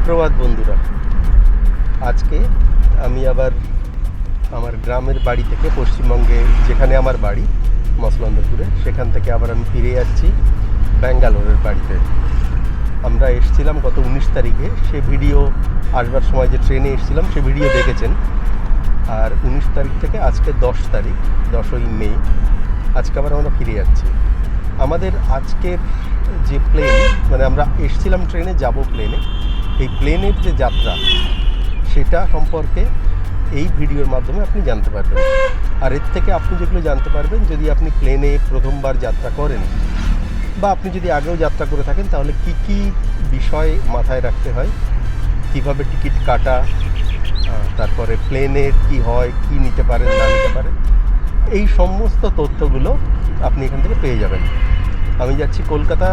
সুপ্রভাত বন্ধুরা। আজকে আমি আবার আমার গ্রামের বাড়ি থেকে, পশ্চিমবঙ্গে যেখানে আমার বাড়ি মসলন্দপুরে, সেখান থেকে আবার আমি ফিরে যাচ্ছি ব্যাঙ্গালোরের বাড়িতে। আমরা এসেছিলাম গত 19 তারিখে। সে ভিডিও আসবার সময় যে ট্রেনে এসেছিলাম সে ভিডিও দেখেছেন। আর 19 তারিখ থেকে আজকে 10 তারিখ, 10ই মে, আজকে আবার আমরা ফিরে যাচ্ছি। আমাদের আজকের যে প্লেন, মানে আমরা এসেছিলাম ট্রেনে, যাব প্লেনে, এই প্লেনের যে যাত্রা সেটা সম্পর্কে এই ভিডিওর মাধ্যমে আপনি জানতে পারবেন। আর এর থেকে আপনি যেগুলো জানতে পারবেন, যদি আপনি প্লেনে প্রথমবার যাত্রা করেন বা আপনি যদি আগেও যাত্রা করে থাকেন, তাহলে কি কি বিষয় মাথায় রাখতে হয়, কিভাবে টিকিট কাটা, তারপরে প্লেনের কি হয়, কি নিতে পারেন না নিতে পারেন, এই সমস্ত তথ্যগুলো আপনি এখান থেকে পেয়ে যাবেন। আমি যাচ্ছি কলকাতা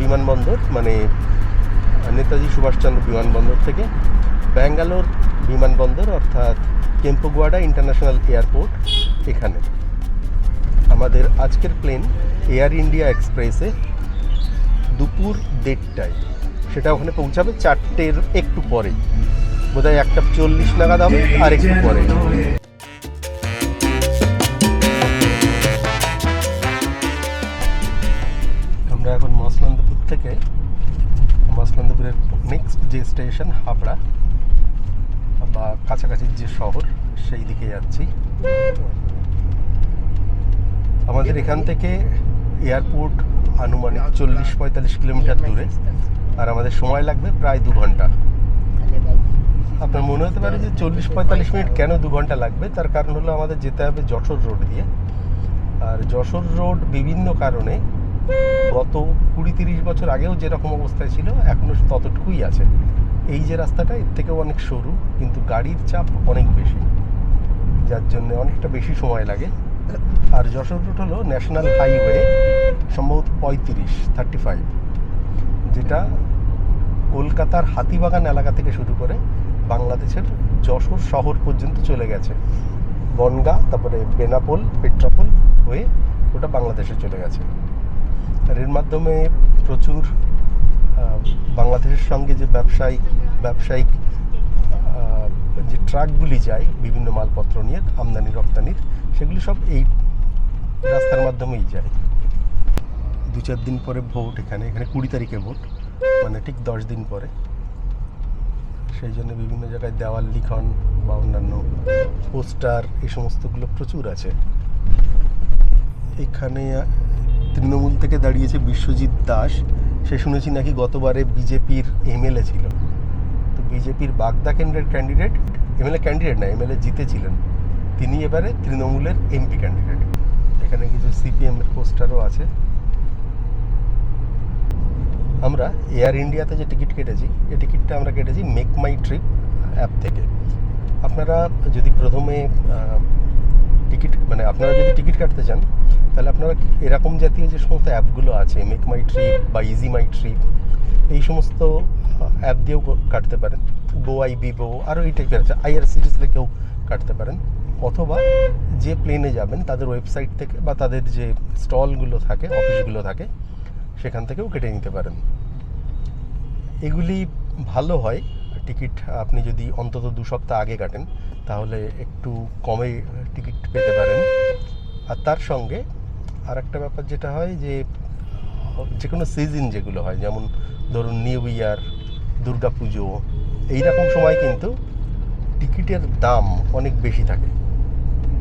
বিমানবন্দর, মানে নেতাজি সুভাষচন্দ্র বিমানবন্দর থেকে ব্যাঙ্গালোর বিমানবন্দর, অর্থাৎ কেম্পুগুয়াডা ইন্টারন্যাশনাল এয়ারপোর্ট। এখানে আমাদের আজকের প্লেন এয়ার ইন্ডিয়া এক্সপ্রেসে দুপুর 1:30টায়, সেটা ওখানে পৌঁছাবে 4টের একটু পরে, বোধহয় 1:40 নাগাদ হবে, আর একটু পরে। আমরা এখন মসলন্দপুর থেকে, মসলন্দপুরের নেক্সট যে স্টেশন হাবড়া বা কাছাকাছি যে শহর, সেই দিকে যাচ্ছি। আমাদের এখান থেকে এয়ারপোর্ট আনুমানিক 40-45 কিলোমিটার দূরে, আর আমাদের সময় লাগবে প্রায় 2 ঘন্টা। আপনার মনে হতে পারে যে 40-45 মিনিট কেন 2 ঘন্টা লাগবে? তার কারণ হলো আমাদের যেতে হবে যশোর রোড দিয়ে। আর যশোর রোড বিভিন্ন কারণে গত 20-30 বছর আগেও যেরকম অবস্থায় ছিল এখনও ততটুকুই আছে। এই যে রাস্তাটা, এর থেকেও অনেক সরু, কিন্তু গাড়ির চাপ অনেক বেশি, যার জন্য অনেকটা বেশি সময় লাগে। আর যশোর রোড হলো ন্যাশনাল হাইওয়ে, সম্ভবত 35, যেটা কলকাতার হাতিবাগান এলাকা থেকে শুরু করে বাংলাদেশের যশোর শহর পর্যন্ত চলে গেছে। বনগাঁ, তারপরে বেনাপোল, পেট্রাপোল হয়ে ওটা বাংলাদেশে চলে গেছে। আর এর মাধ্যমে প্রচুর বাংলাদেশের সঙ্গে যে ব্যবসায়িক যে ট্রাকগুলি যায় বিভিন্ন মালপত্র নিয়ে, আমদানি রপ্তানির, সেগুলি সব এই রাস্তার মাধ্যমেই যায়। 2-4 দিন পরে ভোট, এখানে 20 তারিখে ভোট, মানে ঠিক 10 দিন পরে। সেই জন্য বিভিন্ন জায়গায় দেওয়াল লিখন বা অন্যান্য পোস্টার, এই সমস্তগুলো প্রচুর আছে। এখানে তৃণমূল থেকে দাঁড়িয়েছে বিশ্বজিৎ দাস। সে শুনেছি নাকি গতবারে বিজেপির এমএলএ ছিল। তো বিজেপির বাগদা কেন্দ্রের ক্যান্ডিডেট, এমএলএ ক্যান্ডিডেট না, এমএলএ জিতেছিলেন, তিনি এবারে তৃণমূলের এমপি ক্যান্ডিডেট। এখানে কিছু সিপিএমের পোস্টারও আছে। আমরা এয়ার ইন্ডিয়াতে যে টিকিট কেটেছি, এই টিকিটটা আমরা কেটেছি মেক মাই ট্রিপ অ্যাপ থেকে। আপনারা যদি প্রথমে আপনারা যদি টিকিট কাটতে চান, তাহলে আপনারা এরকম জাতীয় যে সমস্ত অ্যাপগুলো আছে, মেক মাই ট্রিপ বা ইজি মাই ট্রিপ, এই সমস্ত অ্যাপ দিয়েও কাটতে পারেন। গো আরও এই টাইপের আছে, IRCTC থেকেও কাটতে পারেন, অথবা যে প্লেনে যাবেন তাদের ওয়েবসাইট থেকে বা তাদের যে স্টলগুলো থাকে, অফিসগুলো থাকে, সেখান থেকেও কেটে নিতে পারেন। এগুলি ভালো হয়। টিকিট আপনি যদি অন্তত 2 সপ্তাহ আগে কাটেন, তাহলে একটু কমে টিকিট পেতে পারেন। আর তার সঙ্গে আর একটা ব্যাপার যেটা হয়, যে কোনো সিজন যেগুলো হয়, যেমন ধরুন নিউ ইয়ার, দুর্গা পুজো, এইরকম সময় কিন্তু টিকিটের দাম অনেক বেশি থাকে।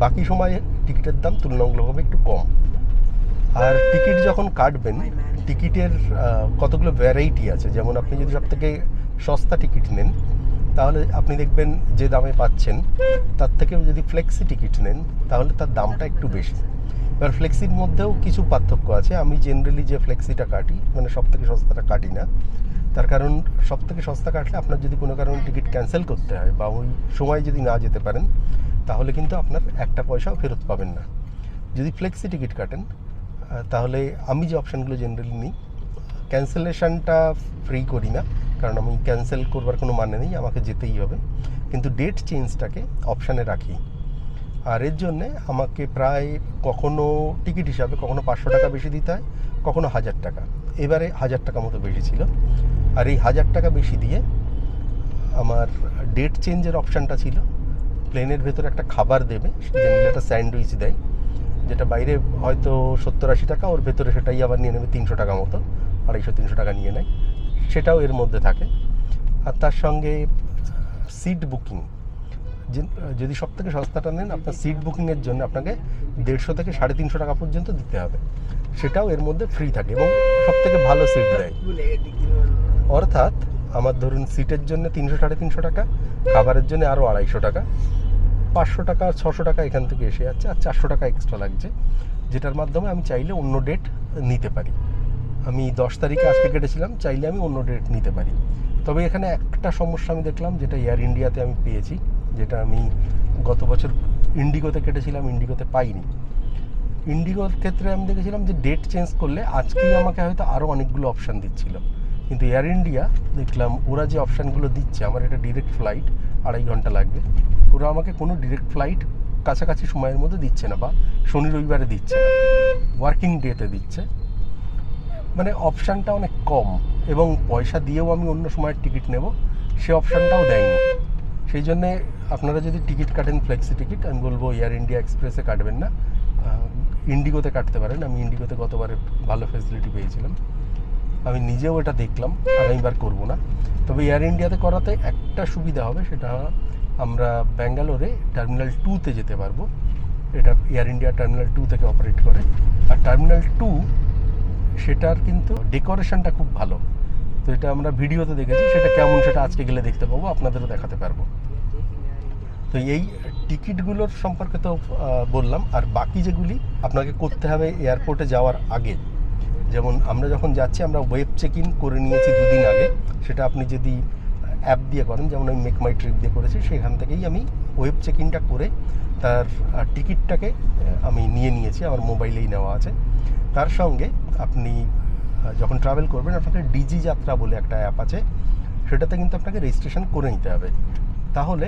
বাকি সময়ে টিকিটের দাম তুলনামূলকভাবে একটু কম। আর টিকিট যখন কাটবেন, টিকিটের কতগুলো ভ্যারাইটি আছে। যেমন আপনি যদি সবথেকে সস্তা টিকিট নেন, তাহলে আপনি দেখবেন যে দামে পাচ্ছেন, তার থেকেও যদি ফ্লেক্সি টিকিট নেন, তাহলে তার দামটা একটু বেশি। এবার ফ্লেক্সির মধ্যেও কিছু পার্থক্য আছে। আমি জেনারেলি যে ফ্লেক্সিটা কাটি, মানে সবথেকে সস্তাটা কাটি না। তার কারণ সবথেকে সস্তা কাটলে আপনার যদি কোনো কারণে টিকিট ক্যান্সেল করতে হয় বা ওই সময় যদি না যেতে পারেন, তাহলে কিন্তু আপনার একটা পয়সাও ফেরত পাবেন না। যদি ফ্লেক্সি টিকিট কাটেন, তাহলে আমি যে অপশানগুলো জেনারেলি নিই, ক্যান্সেলেশনটা ফ্রি করি না, কারণ আমি ক্যান্সেল করবার কোনো মানে নেই, আমাকে যেতেই হবে, কিন্তু ডেট চেঞ্জটাকে অপশানে রাখি। আর এর জন্যে আমাকে প্রায় কখনো টিকিট হিসাবে কখনো 500 টাকা বেশি দিতে হয়, কখনো 1000 টাকা। এবারে 1000 টাকা মতো বেশি ছিল। আর এই 1000 টাকা বেশি দিয়ে আমার ডেট চেঞ্জের অপশানটা ছিল। প্লেনের ভেতরে একটা খাবার দেবে, জেনারেলি একটা স্যান্ডউইচ দেয়, যেটা বাইরে হয়তো 70-80 টাকা, ওর ভেতরে সেটাই আবার নিয়ে নেবে 300 টাকা মতো, 250-300 টাকা নিয়ে নেয়, সেটাও এর মধ্যে থাকে। আর তার সঙ্গে সিট বুকিং, যদি সব থেকে সস্তাটা নেন, আপনার সিট বুকিংয়ের জন্য আপনাকে 150 থেকে 350 টাকা পর্যন্ত দিতে হবে, সেটাও এর মধ্যে ফ্রি থাকে এবং সব থেকে ভালো সিট দেয়। অর্থাৎ আমার ধরুন সিটের জন্য 300-350 টাকা, খাবারের জন্য আরও 250 টাকা, 500 টাকা 600 টাকা এখান থেকে এসে যাচ্ছে, আর 400 টাকা এক্সট্রা লাগছে, যেটার মাধ্যমে আমি চাইলে অন্য ডেট নিতে পারি। আমি 10 তারিখে আজকে কেটেছিলাম, চাইলে আমি অন্য ডেট নিতে পারি। তবে এখানে একটা সমস্যা আমি দেখলাম, যেটা এয়ার ইন্ডিয়াতে আমি পেয়েছি, যেটা আমি গত বছর ইন্ডিগোতে কেটেছিলাম, ইন্ডিগোতে পাইনি। ইন্ডিগোর ক্ষেত্রে আমি দেখেছিলাম যে ডেট চেঞ্জ করলে আজকেই আমাকে হয়তো আরও অনেকগুলো অপশান দিচ্ছিল, কিন্তু এয়ার ইন্ডিয়া দেখলাম ওরা যে অপশানগুলো দিচ্ছে, আমার এটা ডিরেক্ট ফ্লাইট, 2.5 ঘন্টা লাগবে, ওরা আমাকে কোনো ডিরেক্ট ফ্লাইট কাছাকাছি সময়ের মধ্যে দিচ্ছে না, বা শনি রবিবারে দিচ্ছে না, ওয়ার্কিং ডেতে দিচ্ছে। মানে অপশানটা অনেক কম, এবং পয়সা দিয়েও আমি অন্য সময়ের টিকিট নেব, সে অপশানটাও দেয়নি। সেই জন্যে আপনারা যদি টিকিট কাটেন ফ্লেক্সি টিকিট, আমি বলবো এয়ার ইন্ডিয়া এক্সপ্রেসে কাটবেন না, ইন্ডিগোতে কাটতে পারেন। আমি ইন্ডিগোতে গতবারে ভালো ফেসিলিটি পেয়েছিলাম, আমি নিজেও এটা দেখলাম, আগামীবার করবো না। তবে এয়ার ইন্ডিয়াতে করাতে একটা সুবিধা হবে, সেটা আমরা ব্যাঙ্গালোরে টার্মিনাল 2-তে যেতে পারবো। এটা এয়ার ইন্ডিয়া টার্মিনাল 2 থেকে অপারেট করে, আর টার্মিনাল 2 সেটার কিন্তু ডেকোরেশনটা খুব ভালো। তো এটা আমরা ভিডিওতে দেখেছি, সেটা কেমন সেটা আজকে গেলে দেখতে পাবো, আপনাদেরও দেখাতে পারবো। তো এই টিকিটগুলোর সম্পর্কে তো বললাম, আর বাকি যেগুলি আপনাকে করতে হবে এয়ারপোর্টে যাওয়ার আগে, যেমন আমরা যখন যাচ্ছি আমরা ওয়েব চেক ইন করে নিয়েছি 2 দিন আগে, সেটা আপনি যদি অ্যাপ দিয়ে করেন, যেমন আমি মেক মাই ট্রিপ দিয়ে করেছি, সেখান থেকেই আমি ওয়েব চেক ইনটা করে তার টিকিটটাকে আমি নিয়ে নিয়েছি, আমার মোবাইলেই নেওয়া আছে। তার সঙ্গে আপনি যখন ট্রাভেল করবেন, আপনাকে ডিজি যাত্রা বলে একটা অ্যাপ আছে, সেটাতে কিন্তু আপনাকে রেজিস্ট্রেশন করে নিতে হবে। তাহলে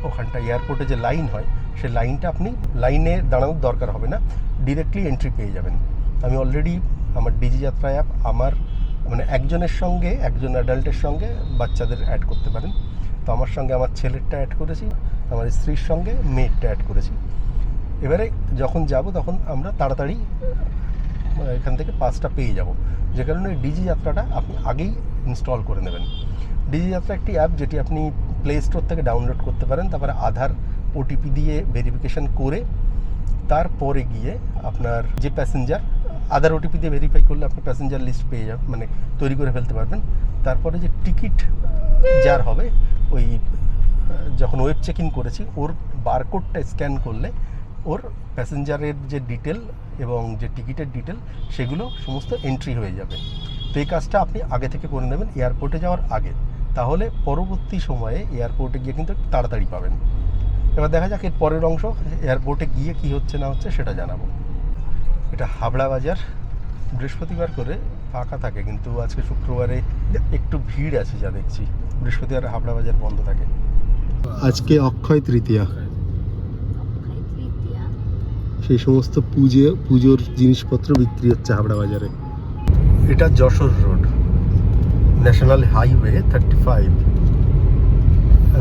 ওখানটা এয়ারপোর্টে যে লাইন হয়, সেই লাইনটা আপনি লাইনে দাঁড়ানোর দরকার হবে না, ডিরেক্টলি এন্ট্রি পেয়ে যাবেন। আমি অলরেডি আমার ডিজি যাত্রা অ্যাপ আমার মানে একজনের সঙ্গে, একজন অ্যাডাল্টের সঙ্গে বাচ্চাদের অ্যাড করতে পারেন। তো আমার সঙ্গে আমার ছেলেরটা অ্যাড করেছি, আমার স্ত্রীর সঙ্গে মেয়েরটা অ্যাড করেছি। এবারে যখন যাব তখন আমরা তাড়াতাড়ি এখান থেকে পাসটা পেয়ে যাব, যে কারণে ডিজি যাত্রাটা আপনি আগেই ইনস্টল করে নেবেন। ডিজি যাত্রা একটি অ্যাপ, যেটি আপনি প্লে স্টোর থেকে ডাউনলোড করতে পারেন, তারপরে আধার ওটিপি দিয়ে ভেরিফিকেশান করে তারপরে গিয়ে আপনার যে প্যাসেঞ্জার, আধার ওটিপি দিয়ে ভেরিফাই করলে আপনি প্যাসেঞ্জার লিস্ট পেয়ে যাবেন, মানে তৈরি করে ফেলতে পারবেন। তারপরে যে টিকিট যার হবে, ওই যখন ওয়েব চেক ইন করেছি ওর বারকোডটা স্ক্যান করলে ওর প্যাসেঞ্জারের যে ডিটেল এবং যে টিকিটের ডিটেল, সেগুলো সমস্ত এন্ট্রি হয়ে যাবে। তো এই কাজটা আপনি আগে থেকে করে নেবেন এয়ারপোর্টে যাওয়ার আগে, তাহলে পরবর্তী সময়ে এয়ারপোর্টে গিয়ে কিন্তু তাড়াতাড়ি পাবেন। এবার দেখা যাক এর পরের অংশ, এয়ারপোর্টে গিয়ে কি হচ্ছে না হচ্ছে সেটা জানাবো। এটা হাবড়া বাজার, বৃহস্পতিবার করে ফাঁকা থাকে, কিন্তু আজকে শুক্রবারে একটু ভিড় আছে যা দেখছি। বৃহস্পতিবার হাবড়া বাজার বন্ধ থাকে। আজকে অক্ষয় তৃতীয়া, সেই সমস্ত পুজোর জিনিসপত্র বিক্রি হচ্ছে হাবড়া বাজারে। এটা যশোর রোড, ন্যাশনাল হাইওয়ে 35।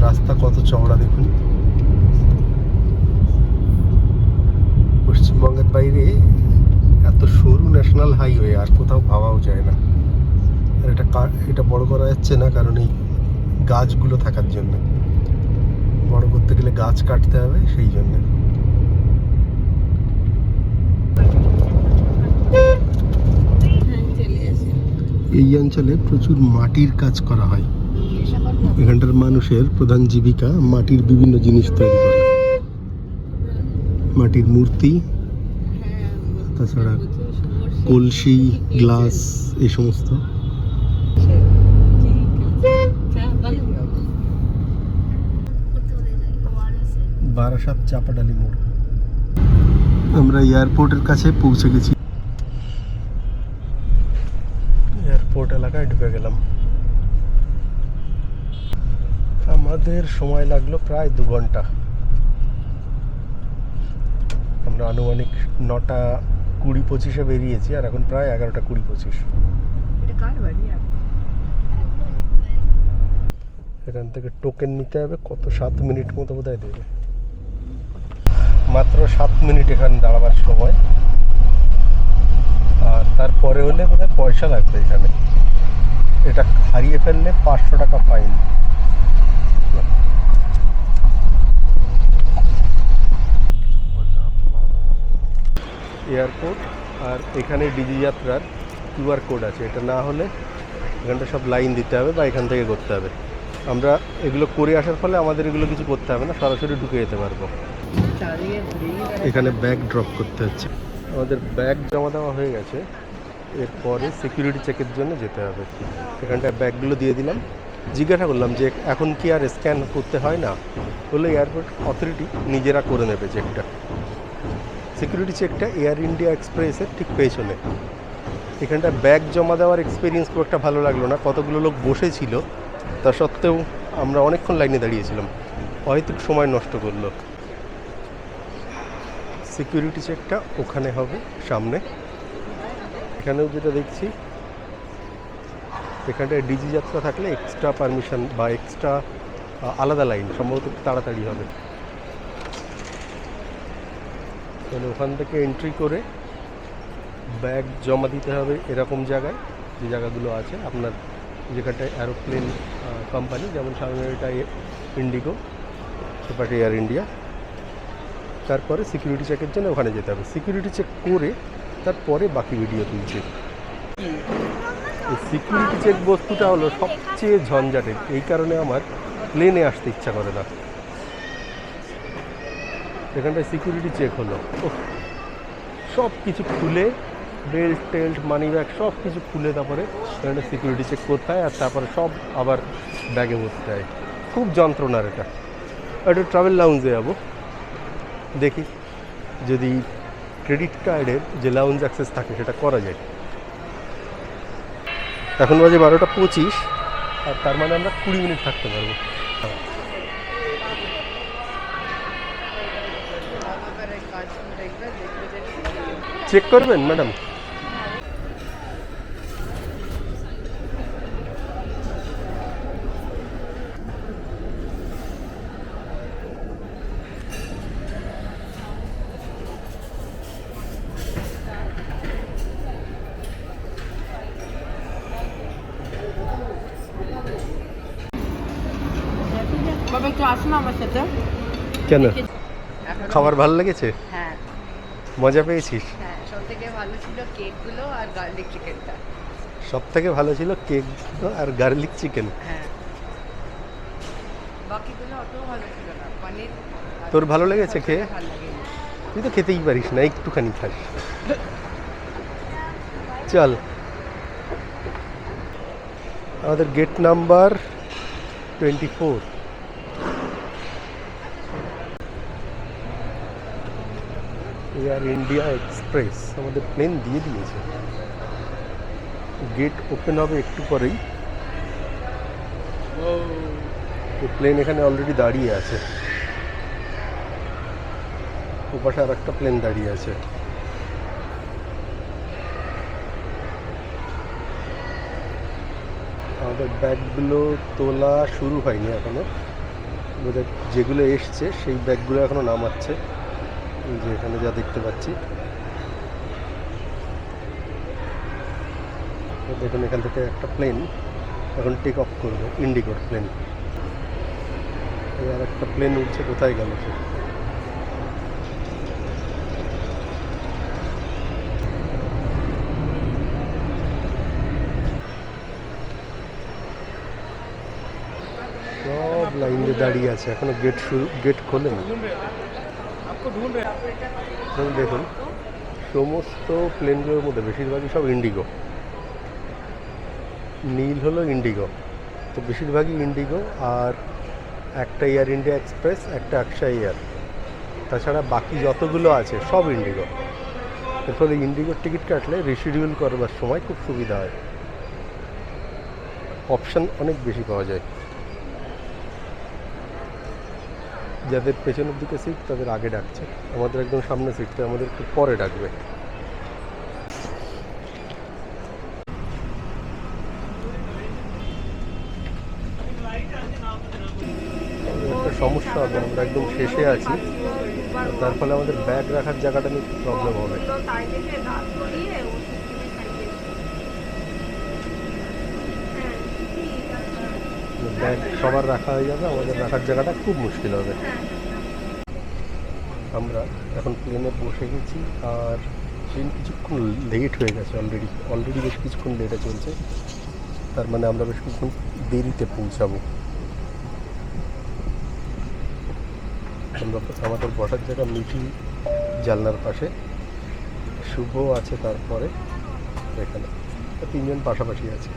রাস্তা কত চওড়া দেখুন। পশ্চিমবঙ্গের বাইরে এত সরু ন্যাশনাল হাইওয়ে আর কোথাও ভাবাও যায় না। আর এটা বড় করা যাচ্ছে না, কারণ এই গাছগুলো থাকার জন্য। বড় করতে গেলে গাছ কাটতে হবে, সেই জন্য। এই অঞ্চলে প্রচুর মাটির কাজ করা হয়। এখানটার মানুষের প্রধান জীবিকা মাটির বিভিন্ন জিনিস তৈরি করা, মাটির মূর্তি, তাছাড়া কলসি, গ্লাস, এই সমস্ত। বারাসাত চাপাডালি মোড়। আমরা এয়ারপোর্টের কাছে পৌঁছে গেছি, এয়ারপোর্ট এলাকায় ঢুকে গেলাম। আমাদের সময় লাগলো প্রায় 2 ঘন্টা। আমরা আনুমানিক 9:20-25 বেরিয়েছি, আর এখন প্রায় 11:20-25। এখান থেকে টোকেন নিতে হবে, কত 7 মিনিট মতো বোধহয় দেবে, মাত্র 7 মিনিট এখানে দাঁড়াবার সময়। আর তারপরে হলে বোধহয় পয়সা লাগবে এখানে, এটা হারিয়ে ফেললে 500 টাকা ফাইন। এয়ারপোর্ট, আর এখানে ডিজি যাত্রার QR কোড আছে, এটা না হলে এখানটা সব লাইন দিতে হবে বা এখান থেকে করতে হবে। আমরা এগুলো করে আসার ফলে আমাদের এগুলো কিছু করতে হবে না, সরাসরি ঢুকে যেতে পারবো। এখানে ব্যাগ ড্রপ করতে হচ্ছে, আমাদের ব্যাগ জমা দেওয়া হয়ে গেছে, এরপরে সিকিউরিটি চেকের জন্য যেতে হবে। এখানটায় ব্যাগগুলো দিয়ে দিলাম, জিজ্ঞাসা করলাম যে এখন কি আর স্ক্যান করতে হয় না, বললো এয়ারপোর্ট অথরিটি নিজেরা করে নেবে চেকটা। সিকিউরিটি চেকটা এয়ার ইন্ডিয়া এক্সপ্রেসের ঠিক পেছনে। এখানটা ব্যাগ জমা দেওয়ার এক্সপিরিয়েন্স খুব একটা ভালো লাগলো না, কতগুলো লোক বসেছিল, তা সত্ত্বেও আমরা অনেকক্ষণ লাইনে দাঁড়িয়েছিলাম, অহেতুক সময় নষ্ট করলো। সিকিউরিটি চেকটা ওখানে হবে সামনে। এখানেও যেটা দেখছি, এখানটায় ডিজি যাত্রা থাকলে এক্সট্রা পারমিশন বা এক্সট্রা আলাদা লাইন, সম্ভবত তাড়াতাড়ি হবে। তাহলে ওখান থেকে এন্ট্রি করে ব্যাগ জমা দিতে হবে এরকম জায়গায়, যে জায়গাগুলো আছে আপনার, যেখানটায় অ্যারোপ্লেন কোম্পানি, যেমন সামনে এটা ইন্ডিগো, সেপাটি এয়ার ইন্ডিয়া। তারপরে সিকিউরিটি চেকের জন্য ওখানে যেতে হবে, সিকিউরিটি চেক করে তারপরে বাকি ভিডিও তুলছি। এই সিকিউরিটি চেক বস্তুটা হলো সবচেয়ে ঝঞ্ঝাটের, এই কারণে আমার প্লেনে আসতে ইচ্ছা করে না। এখানটায় সিকিউরিটি চেক হলো, সব কিছু খুলে, বেল্ট টেল্ট মানি ব্যাগ সব কিছু খুলে তারপরে এখানটা সিকিউরিটি চেক করতে হয়, আর তারপরে সব আবার ব্যাগে ভরতে হয়। খুব যন্ত্রণার এটা। একটু ট্রাভেল লাউঞ্জে যাবো, দেখি যদি ক্রেডিট কার্ডের যে লাউঞ্জ অ্যাক্সেস থাকে সেটা করা যায়। এখন বাজে 12:25, আর তার মানে আমরা 20 মিনিট থাকতে পারবো। চেক করবেন ম্যাডাম? বাবা একটু আসুন আমার সাথে। কেন, খাবার ভালো লেগেছে? হ্যাঁ মজা পেয়েছিস? হ্যাঁ, সব থেকে ভালো ছিল কেকগুলো আর গার্লিক চিকেনটা। সব থেকে ভালো ছিল কেক আর গার্লিক চিকেন। হ্যাঁ, বাকিগুলো অত ভালো ছিল না। পনির তোর ভালো লেগেছে খেয়ে? ভালো লাগেনি। তুই তো খেতেই পারিস না, একটুখানি খাস। চল, আমাদের gate number 24। Air India Express আমাদের প্লেন দিয়ে দিয়েছে, গেট ওপেন হবে একটু পরেই। প্লেন এখানে অলরেডি দাঁড়িয়ে আছে, ওপাশে আর একটা প্লেন দাঁড়িয়ে আছে। আমাদের ব্যাগগুলো তোলা শুরু হয়নি এখনো, বোধহয় যেগুলো এসছে সেই ব্যাগগুলো এখনো নামাচ্ছে, যে এখানে যা দেখতে পাচ্ছি। দেখুন এখান থেকে একটা প্লেন এখন টেক অফ করবে, ইন্ডিগোর প্লেন। আর একটা প্লেন উঠছে, কোথায় গেল সে? সব লাইনে দাঁড়িয়ে আছে, এখনো গেট খোলেনি। দেখুন সমস্ত প্লেনগুলোর মধ্যে বেশিরভাগই সব ইন্ডিগো, নীল হলো ইন্ডিগো, তো বেশিরভাগই ইন্ডিগো। আর একটা এয়ার ইন্ডিয়া এক্সপ্রেস, একটা আকশা এয়ার, তাছাড়া বাকি যতগুলো আছে সব ইন্ডিগো। এর ফলে ইন্ডিগোর টিকিট কাটলে রিশিডিউল করবার সময় খুব সুবিধা হয়, অপশান অনেক বেশি পাওয়া যায়। যাদের পেছনের দিকে সিট তাদের আগে ডাকছে, আমাদের একদম সামনে সিট, তো আমাদের একটু পরে ডাকবে। সমস্যা হবে, আমরা একদম শেষে আছি, তার ফলে আমাদের ব্যাগ রাখার জায়গাটা নিয়ে প্রবলেম হবে। ব্যাগ সবার রাখা হয়ে যাবে, আমাদের রাখার জায়গাটা খুব মুশকিল হবে। আমরা এখন প্লেনে বসে গেছি, আর ট্রেন কিছুক্ষণ লেট হয়ে গেছে, অলরেডি বেশ কিছুক্ষণ লেটে চলছে, তার মানে আমরা বেশ কিছুক্ষণ দেরিতে পৌঁছাবো। আমরা আমাদের বসার জায়গা মিঠি জানলার পাশে, শুভ আছে তারপরে এখানে, তিনজন পাশাপাশি আছে।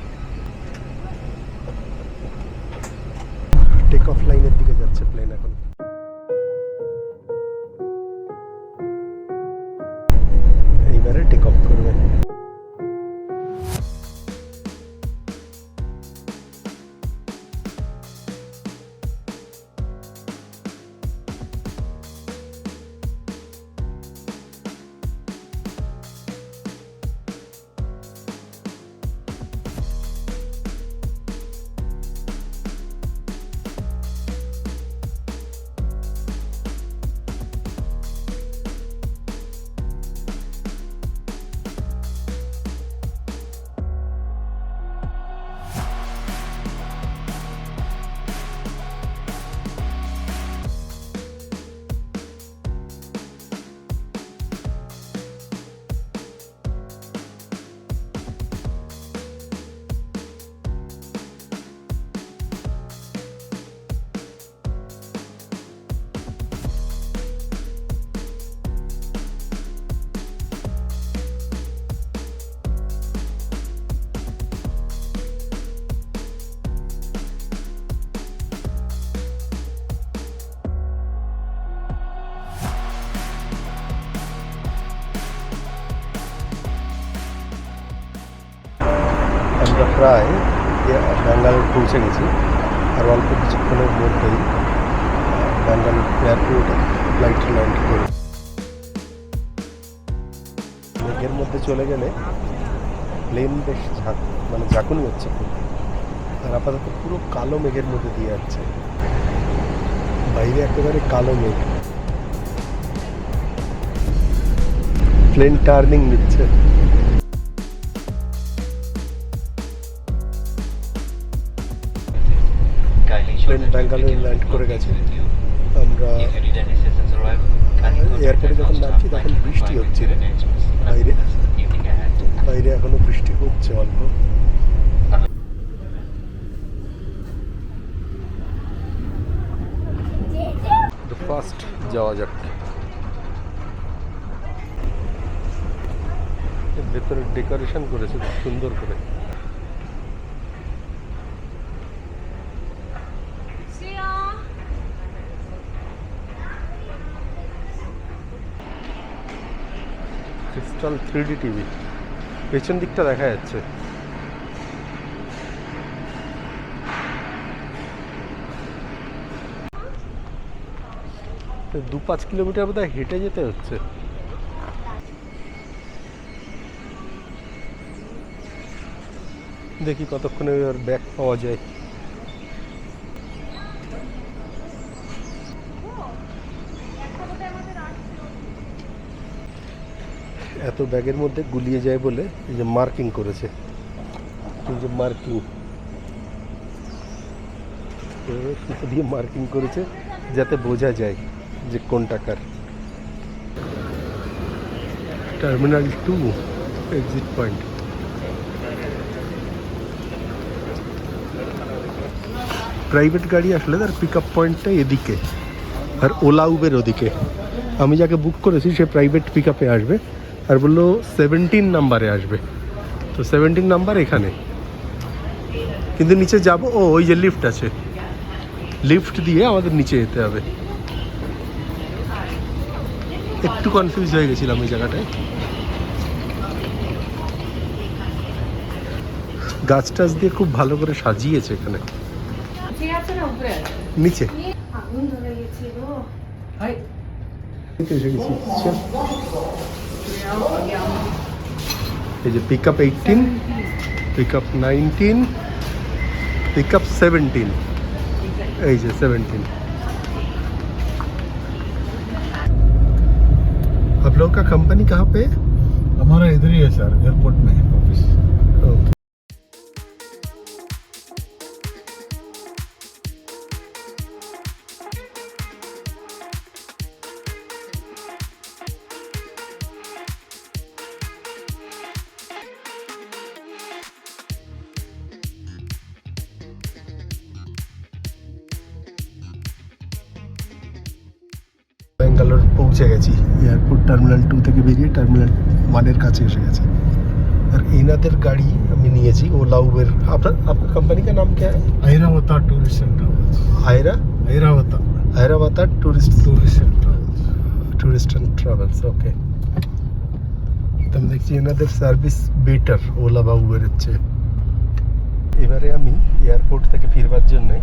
টেক অফ লাইনের দিকে যাচ্ছে প্লেন এখন। এইবারে টেক অফ করবে। আমরা প্রায় ব্যাঙ্গালোর পৌঁছে গেছি, আর অল্প কিছুক্ষণের মধ্যেই ব্যাঙ্গালোর এয়ারপোর্টে ফ্লাইট ল্যান্ড করে। মেঘের মধ্যে চলে গেলে প্লেন বেশ ঝাঁকুনি হচ্ছে খুব, আর আপাতত পুরো কালো মেঘের মধ্যে দিয়ে যাচ্ছে, বাইরে একেবারে কালো মেঘ। প্লেন টার্নিং নিচ্ছে। প্লেন ব্যাঙ্গালোর ল্যান্ড করে গেছে। আমরা এয়ারপোর্টে যখন নামছি তখন বৃষ্টি হচ্ছিল, বাইরে এখনো বৃষ্টি হচ্ছে অল্প। ফার্স্ট যাওয়া যাক। ভেতরে ডেকোরেশন করেছে খুব সুন্দর করে। ক্রিস্টাল 3D টিভি, পেছন দিকটা দেখা যাচ্ছে। তো 2-5 কিলোমিটার বোধহয় হেঁটে যেতে হচ্ছে। দেখি কতক্ষণে ওর ব্যাগ পাওয়া যায়। এত ব্যাগের মধ্যে গুলিয়ে যায় বলে এই যে মার্কিং করেছে, এই যে মার্কিং দিয়ে মার্কিং করেছে যাতে বোঝা যায় যে কোন টাকার। Terminal 2 exit point. প্রাইভেট গাড়ি আসলে তার পিক আপ পয়েন্টটা এদিকে, আর ওলা উবের ওদিকে। আমি যাকে বুক করেছি সে প্রাইভেট পিক আপে আসবে, আর বললো 17 নাম্বারে আসবে। তো 17 নাম্বার এখানে, কিন্তু নিচে যাব। ওই যে লিফট আছে, লিফট দিয়ে আমাদের নিচে যেতে হবে। একটু কনফিউজ হয়ে গেছিলাম এই জায়গাটায়। গাছ টাছ দিয়ে খুব ভালো করে সাজিয়েছে এখানে। নিচে এসে গেছি। এই যে pick up 18, pick up 19, pick up 17, এই যে 17। आप लोगों का कंपनी कहाँ पे? हमारा इधर ही है सर, एयरपोर्ट में ऑफिस। ओके। ব্যাঙ্গালোর পৌঁছে গেছি, এয়ারপোর্ট টার্মিনাল 2 থেকে বেরিয়ে টার্মিনাল 1 কাছে এসে গেছে। আর এনাদের গাড়ি আমি নিয়েছি, ওলা উবের। আপনার कंपनी का नाम क्या है? Airavata tourist and travels. Airavata Airavata tourist and travels. Tourist and travels. Okay, তো আমি দেখছি এনাদের সার্ভিস বেটার ওলা বা উবেরের চেয়ে। এবারে আমি এয়ারপোর্ট থেকে ফিরবার জন্যে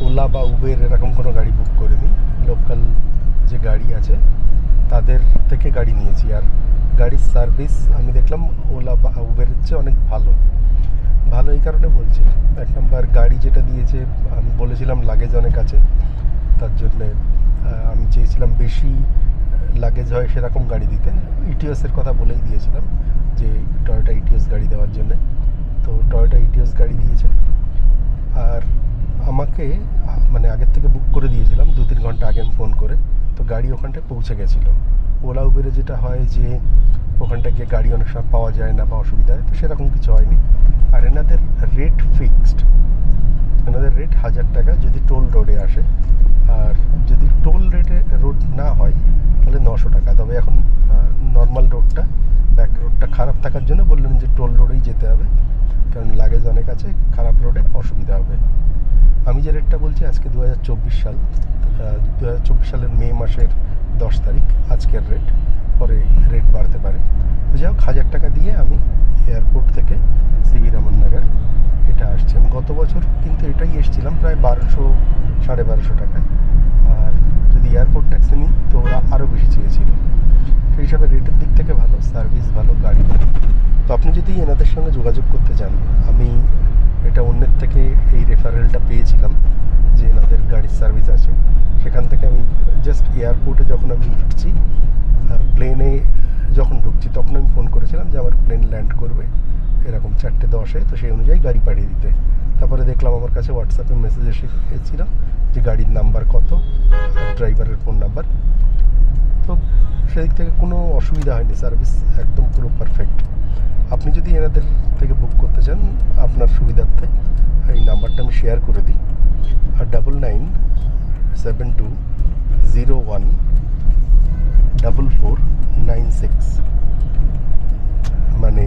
ওলা বা উবের এরকম কোনো গাড়ি বুক করিনি, লোকাল যে গাড়ি আছে তাদের থেকে গাড়ি নিয়েছি। আর গাড়ির সার্ভিস আমি দেখলাম ওলা বা উবেরের চেয়ে অনেক ভালো। ভালো এই কারণে বলছি, এক নম্বর গাড়ি যেটা দিয়েছে, আমি বলেছিলাম লাগেজ অনেক আছে, তার জন্যে আমি চেয়েছিলাম বেশি লাগেজ হয় সেরকম গাড়ি দিতে। ইটিওসের কথা বলেই দিয়েছিলাম যে টয়োটা ইটিওস গাড়ি দেওয়ার জন্যে, তো টয়োটা ইটিওস গাড়ি দিয়েছে। আর আমাকে মানে আগের থেকে বুক করে দিয়েছিলাম 2-3 ঘন্টা আগে আমি ফোন করে, তো গাড়ি ওখানটায় পৌঁছে গেছিলো। ওলা উবেরে যেটা হয় যে ওখানটা গিয়ে গাড়ি অনেক সময় পাওয়া যায় না বা অসুবিধা হয়, তো সেরকম কিছু হয়নি। আর এনাদের রেট ফিক্সড, এনাদের রেট 1000 টাকা যদি টোল রোডে আসে, আর যদি টোল রোড না হয় তাহলে 900 টাকা। তবে এখন নর্মাল রোডটা, ব্যাক রোডটা খারাপ থাকার জন্য বললেন যে টোল রোডেই যেতে হবে, কারণ লাগেজ অনেক আছে, খারাপ রোডে অসুবিধা হবে। আমি যে রেটটা বলছি আজকে 2024 সাল, 2024 সালের মে মাসের 10 তারিখ আজকের রেট, পরে রেট বাড়তে পারে। তো যাই হোক, 1000 টাকা দিয়ে আমি এয়ারপোর্ট থেকে সিভি রমন নগর এটা আসছি। আমি গত বছর কিন্তু এটাই এসেছিলাম প্রায় 1200-1250 টাকায়। আর যদি এয়ারপোর্ট ট্যাক্সি নিই তো ওরা আরও বেশি চেয়েছিল। সেই হিসাবে রেটের দিক থেকে ভালো, সার্ভিস ভালো, গাড়ি ভালো। তো আপনি যদি এনাদের সঙ্গে যোগাযোগ করতে চান, আমি এটা অন্যের থেকে এই রেফারেলটা পেয়েছিলাম যে এনাদের গাড়ির সার্ভিস আছে। সেখান থেকে আমি জাস্ট এয়ারপোর্টে যখন আমি উঠছি, প্লেনে যখন ঢুকছি তখন আমি ফোন করেছিলাম যে আমার প্লেন ল্যান্ড করবে এরকম 4:10-এ, তো সেই অনুযায়ী গাড়ি পাঠিয়ে দিতে। তারপরে দেখলাম আমার কাছে হোয়াটসঅ্যাপে মেসেজ এসেছিল যে গাড়ির নাম্বার কত, ড্রাইভারের ফোন নাম্বার। তো সেদিক থেকে কোনো অসুবিধা হয়নি, সার্ভিস একদম পুরো পারফেক্ট। আপনি যদি এনাদের থেকে বুক করতে চান আপনার সুবিধার্থে এই নাম্বারটা আমি শেয়ার করে দিই, আর 9972014496, মানে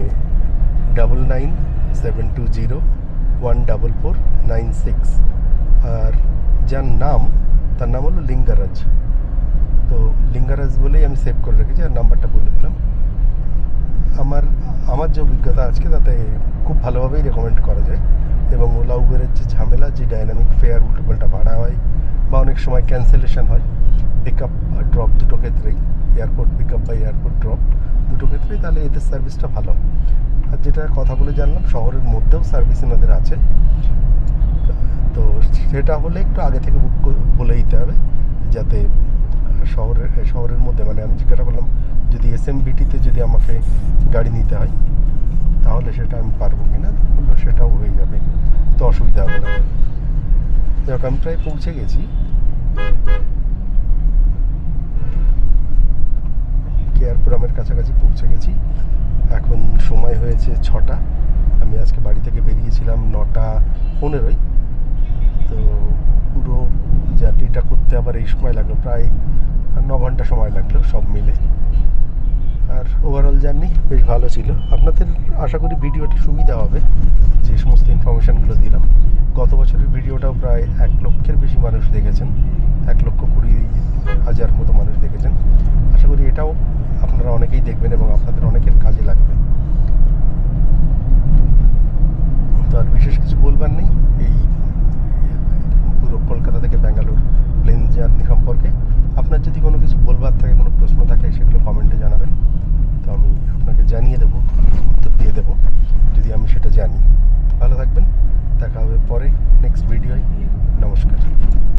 9972014496। আর যার নাম, তার নাম হলো লিঙ্গারাজ। তো লিঙ্গারাজ বলেই আমি সেভ করে রেখেছি, আর নাম্বারটা বলে দিলাম। আমার যে অভিজ্ঞতা আজকে তাতে খুব ভালোভাবেই রেকমেন্ড করা যায়। এবং ওলা উবেরের যে ঝামেলা, যে ডাইনামিক ফেয়ার, উল্টোপাল্টা ভাড়া হয় বা অনেক সময় ক্যান্সেলেশন হয় পিক আপ আর ড্রপ দুটো ক্ষেত্রেই, এয়ারপোর্ট পিক আপ বা এয়ারপোর্ট ড্রপ দুটো ক্ষেত্রেই, তাহলে এদের সার্ভিসটা ভালো। আর যেটা কথা বলে জানলাম, শহরের মধ্যেও সার্ভিস এনাদের আছে। তো সেটা হলে একটু আগে থেকে বুক বলে দিতে হবে, যাতে শহরের মধ্যে, মানে আমি জিজ্ঞাসা করলাম যদি SMBTতে যদি আমাকে গাড়ি নিতে হয় তাহলে সেটা আমি পারবো কিনা, বললো সেটাও হয়ে যাবে, তো অসুবিধা হবে না। যাক, আমি প্রায় পৌঁছে গেছি। কেয়ারপুরামের কাছাকাছি পৌঁছে গেছি। এখন সময় হয়েছে 6টা। আমি আজকে বাড়ি থেকে বেরিয়েছিলাম 9:15। তো পুরো জার্নিটা করতে আবার এই সময় লাগলো, প্রায় 9 ঘন্টা সময় লাগলো সব মিলে। আর ওভারঅল জার্নি বেশ ভালো ছিল। আপনাদের আশা করি ভিডিওটা সুবিধা হবে, যে সমস্ত ইনফরমেশানগুলো দিলাম। গত বছরের ভিডিওটাও প্রায় 1 লক্ষের বেশি মানুষ দেখেছেন, 1,20,000 মতো মানুষ দেখেছেন। আশা করি এটাও আপনারা অনেকেই দেখবেন এবং আপনাদের অনেকের কাজে লাগবে। তো আর বিশেষ কিছু বলবার নেই, এই